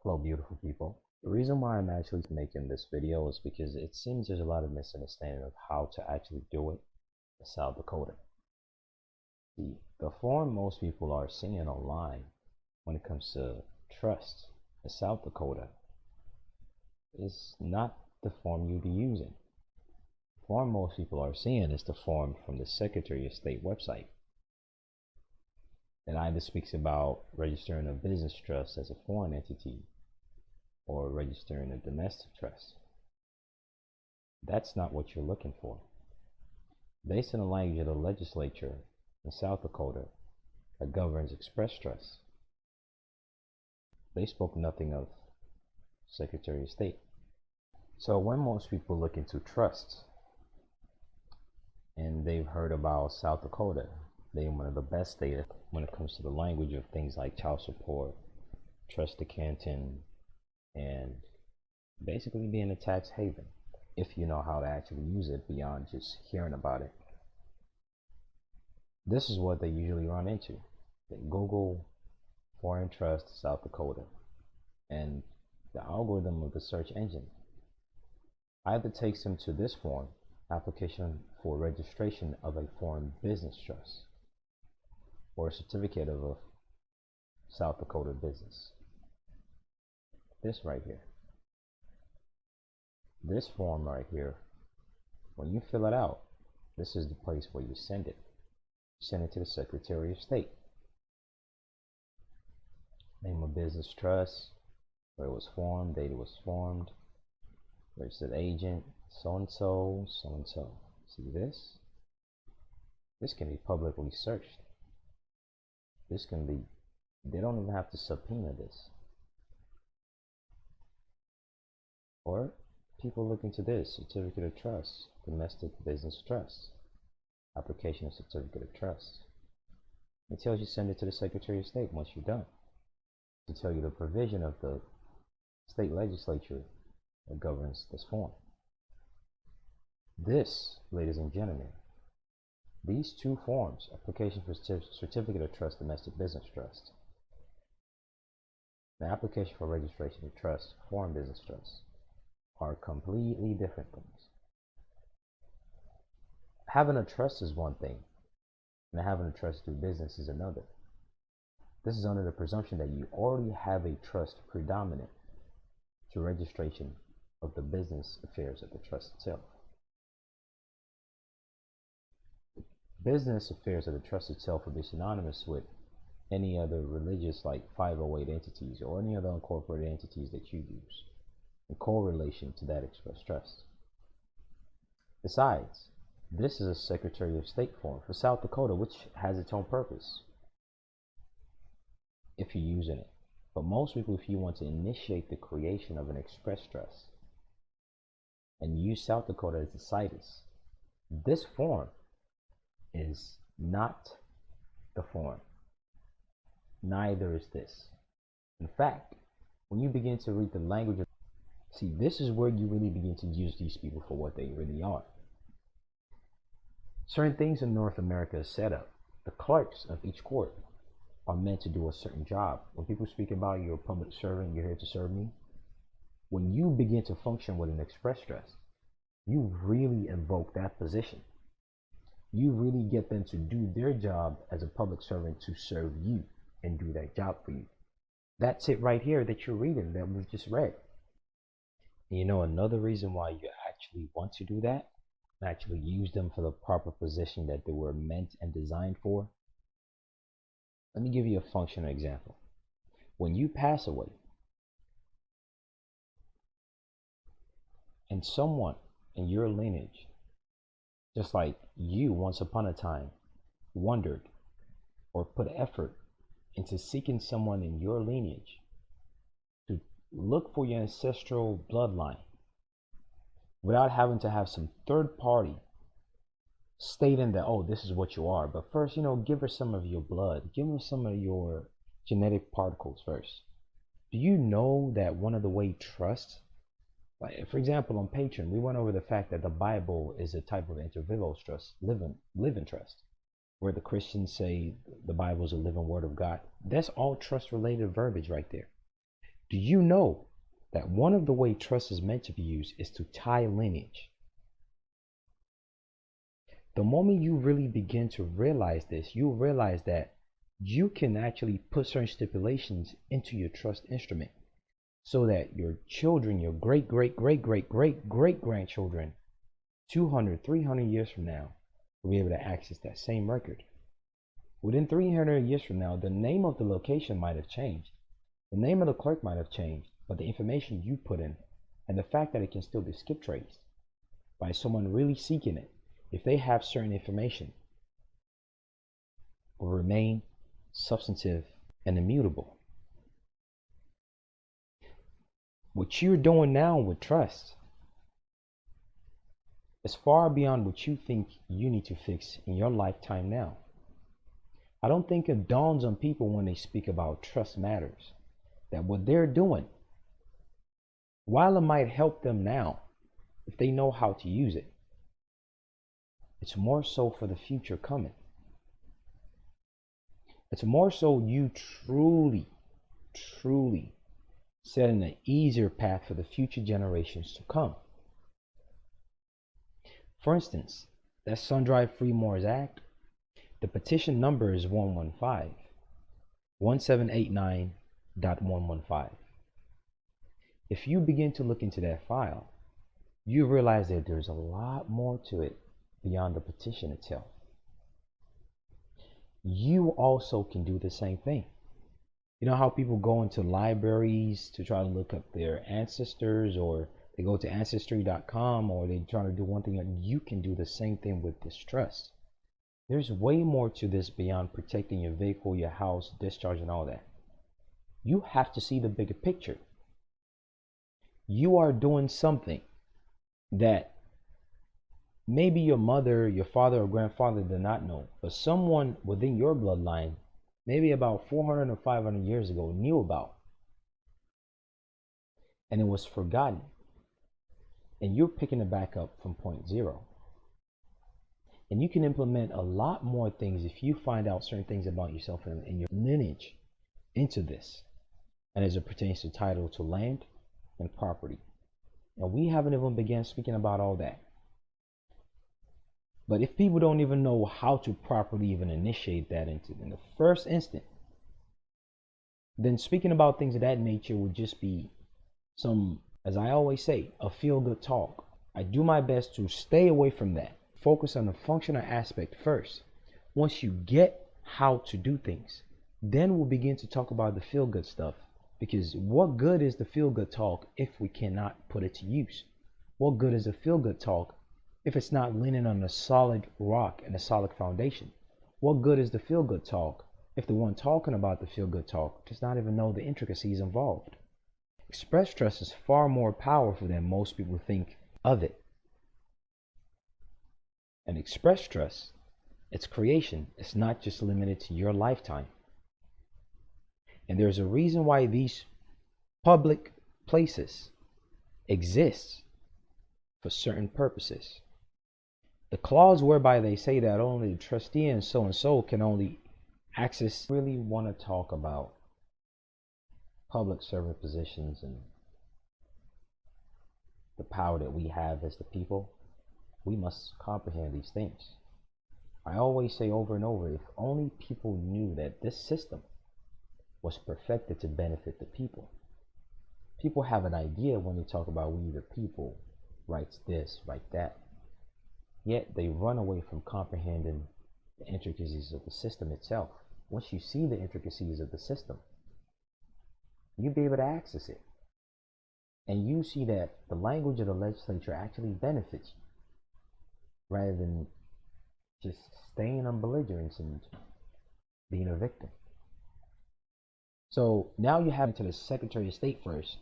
Hello, beautiful people. The reason why I'm actually making this video is because it seems there's a lot of misunderstanding of how to actually do it in South Dakota. The form most people are seeing online when it comes to trust in South Dakota is not the form you'd be using. The form most people are seeing is the form from the Secretary of State website. It either speaks about registering a business trust as a foreign entity or registering a domestic trust. That's not what you're looking for. Based on the language of the legislature in South Dakota that governs express trust, they spoke nothing of Secretary of State. So when most people look into trusts and they've heard about South Dakota being one of the best states when it comes to the language of things like child support, trust to Canton, and basically being a tax haven, if you know how to actually use it beyond just hearing about it. This is what they usually run into. They Google foreign trust South Dakota, and the algorithm of the search engine either takes them to this form, application for registration of a foreign business trust, or a certificate of a South Dakota business. This right here. This form right here, when you fill it out, this is the place where you send it. Send it to the Secretary of State. Name of business trust, where it was formed, date it was formed, registered agent, so-and-so, so-and-so. See this? This can be publicly searched. This can be, they don't even have to subpoena this. Or people look into this, certificate of trust, domestic business trust, application of certificate of trust. It tells you send it to the Secretary of State once you're done. To tell you the provision of the state legislature that governs this form. This, ladies and gentlemen, these two forms, application for certificate of trust, domestic business trust, the application for registration of trust, foreign business trust, are completely different things. Having a trust is one thing, and having a trust to do business is another. This is under the presumption that you already have a trust predominant to registration of the business affairs of the trust itself. Business affairs of the trust itself will be synonymous with any other religious like 508 entities or any other incorporated entities that you use in correlation to that express trust. Besides, this is a Secretary of State form for South Dakota, which has its own purpose if you're using it. But most people, if you want to initiate the creation of an express trust and use South Dakota as the situs, this form is not the form. Neither is this. In fact, when you begin to read the language of, see, this is where you really begin to use these people for what they really are. Certain things in North America is set up. The clerks of each court are meant to do a certain job. When people speak about you're a public servant, you're here to serve me, when you begin to function with an express trust, you really invoke that position. You really get them to do their job as a public servant to serve you and do that job for you. That's it right here that you're reading, that was just read. And you know another reason why you actually want to do that, actually use them for the proper position that they were meant and designed for? Let me give you a functional example. When you pass away and someone in your lineage, just like you once upon a time wondered or put effort into seeking someone in your lineage to look for your ancestral bloodline without having to have some third party stating that, oh, this is what you are. But first, give her some of your blood. Give her some of your genetic particles first. Do you know that one of the way trust, like for example, on Patreon, we went over the fact that the Bible is a type of intervivos trust, living trust, where the Christians say the Bible is a living word of God. That's all trust related verbiage right there. Do you know that one of the way trust is meant to be used is to tie lineage? The moment you really begin to realize this, you'll realize that you can actually put certain stipulations into your trust instrument so that your children, your great, great, great, great, great, great grandchildren, 200, 300 years from now, will be able to access that same record. Within 300 years from now, the name of the location might have changed. The name of the clerk might have changed, but the information you put in and the fact that it can still be skip traced by someone really seeking it, if they have certain information, will remain substantive and immutable. What you're doing now with trust is far beyond what you think you need to fix in your lifetime now. I don't think it dawns on people when they speak about trust matters that what they're doing, while it might help them now if they know how to use it, it's more so for the future coming. It's more so you truly setting an easier path for the future generations to come. For instance, that Sun-Dry Free Moors Act, the petition number is 115-1789.115. If you begin to look into that file, you realize that there's a lot more to it beyond the petition itself. You also can do the same thing. You know how people go into libraries to try to look up their ancestors, or they go to ancestry.com, or they try to do one thing, and you can do the same thing with this trust. There's way more to this beyond protecting your vehicle, your house, discharge, and all that. You have to see the bigger picture. You are doing something that maybe your mother, your father, or grandfather did not know, but someone within your bloodline, maybe about 400 or 500 years ago, knew about. And it was forgotten. And you're picking it back up from point zero. And you can implement a lot more things if you find out certain things about yourself and your lineage into this. And as it pertains to title to land and property. And we haven't even begun speaking about all that. But if people don't even know how to properly even initiate that in the first instant, then speaking about things of that nature would just be some, as I always say, a feel-good talk. I do my best to stay away from that. Focus on the functional aspect first. Once you get how to do things, then we'll begin to talk about the feel-good stuff. Because what good is the feel-good talk if we cannot put it to use? What good is the feel-good talk if it's not leaning on a solid rock and a solid foundation? What good is the feel-good talk if the one talking about the feel-good talk does not even know the intricacies involved? Express trust is far more powerful than most people think of it. And express trust, its creation, is not just limited to your lifetime. And there's a reason why these public places exist for certain purposes. The clause whereby they say that only the trustee and so can only access, really want to talk about public servant positions and the power that we have as the people, we must comprehend these things. I always say over and over, if only people knew that this system was perfected to benefit the people. People have an idea when they talk about we the people, rights this, right that. Yet they run away from comprehending the intricacies of the system itself. Once you see the intricacies of the system, you'll be able to access it. And you see that the language of the legislature actually benefits you, rather than just staying on belligerence and being a victim. So now you have to the Secretary of State first,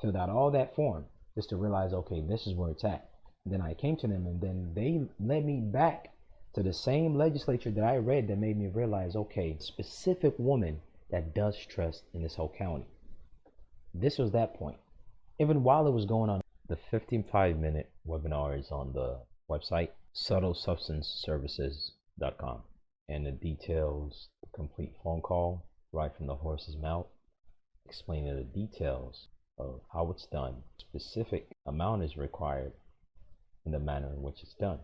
filled out all that form, just to realize, okay, this is where it's at. And then I came to them, and then they led me back to the same legislature that I read that made me realize, okay, specific woman that does trust in this whole county. This was that point. Even while it was going on, the 55-minute webinar is on the website, subtlesubstanceservices.com. And it details the complete phone call right from the horse's mouth explaining the details of how it's done, specific amount is required, and the manner in which it's done,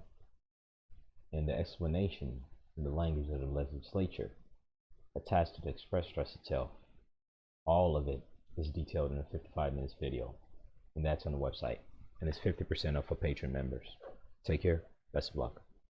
and the explanation in the language of the legislature attached to the express stress itself. All of it is detailed in a 55 minutes video, and that's on the website, and it's 50% off for patron members. Take care. Best of luck.